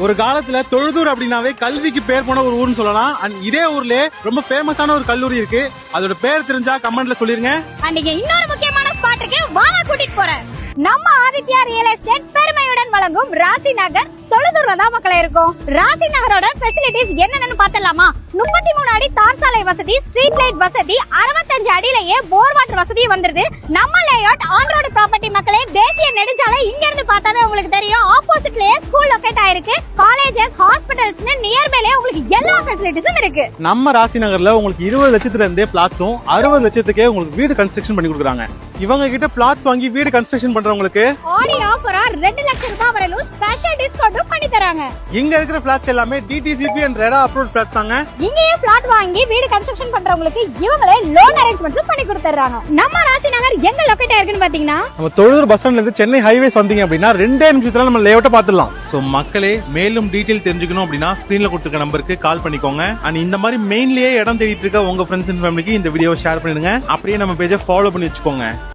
ஒரு காலத்துல தொழுதூர் அப்படின்னாவே கல்விக்கு பேர் போன ஒரு ஊர்னு சொல்லலாம். அண்ட் இதே ஊர்ல ரொம்ப ஃபேமஸான ஒரு கல்லூரி இருக்கு. அதோட பேர் தெரிஞ்சா கமெண்ட்ல சொல்லிருங்க. அன்னைக்கு இன்னொரு முக்கியமான ஸ்பாட் இருக்கு, வாங்க கூட்டிட்டு போறேன். நம்ம ஆதித்யா ரியல் எஸ்டேட் பெருமையுடன் வழங்கும் ராசி நகர் தொழுதூர்ல தான் மக்களே இருக்கும். ராசி நகரோட ஃபெசிலிட்டிஸ் என்னென்னு பார்த்தலாமா? 33 அடி தார் சாலை வசதி, ஸ்ட்ரீட் லைட் வசதி, 65 அடியிலேயே போர் வாட்டர் வசதி வந்துருது. நம்ம லேஅவுட் ஆன் ரோட் ப்ராப்பர்ட்டி மக்களே. தேசிய நெடுஞ்சாலை இங்க இருந்து பார்த்தாவே உங்களுக்கு தெரியும். ஆப்போசிட்லயே ஸ்கூல் லொகேட் ஆயிருக்கு. காலேஜஸ், ஹாஸ்பிடல்ஸ்னு நியர்பைலே உங்களுக்கு எல்லா ஃபெசிலிட்டிஸும் இருக்கு. நம்ம ராசி நகர்ல உங்களுக்கு 20 லட்சத்துல இருந்தே பிளாட்ஸும் 60 லட்சத்துக்கே உங்களுக்கு வீடு கன்ஸ்ட்ரக்ஷன் பண்ணி கொடுக்குறாங்க. இவங்க கிட்ட பிளாட்ஸ் வாங்கி வீடு கன்ஸ்ட்ரக்ஷன் பண்றவங்களுக்கு ஆடி ஆஃபரா 2 லட்சம் ரூபாய் வரையிலும் ஸ்பெஷல் டிஸ்கவுண்ட் பண்ணி தராங்க. இங்க இருக்கிற பிளாட்ஸ் எல்லாமே DTCP and RERA approved plots தாங்க. இங்கேயே பிளாட் வாங்கி வீடு கன்ஸ்ட்ரக்ஷன் பண்றவங்களுக்கு இவங்களே லோன் அரேஞ்ச்மெண்ட்ஸ் பண்ணி கொடுத்துறாங்க. நம்ம ராசி நகர் எங்க லொகேட் ஆயிருக்குன்னு பாத்தீங்கன்னா, நம்ம தொழுதூர் பஸ் ஸ்டாண்ட்ல இருந்து சென்னை ஹைவேஸ் வந்தீங்க அப்படின்னா 2 நிமிஷத்துல நம்ம லேஅவுட்ட பாத்துடலாம். சோ மக்களே, மேலும் டீடைல் தெரிஞ்சுக்கணும் அப்படின்னா ஸ்கிரீன்ல கொடுத்திருக்க நம்பருக்கு கால் பண்ணிக்கோங்க. அண்ட் இந்த மாதிரி மெயின்லயே இடம் தேடிட்டு இருக்க உங்க ஃப்ரெண்ட்ஸ் அண்ட் ஃபேமிலிக்கு இந்த வீடியோவை ஷேர் பண்ணிடுங்க. அப்படியே நம்ம பேஜை ஃபாலோ பண்ணி வச்சுக்கோங்க.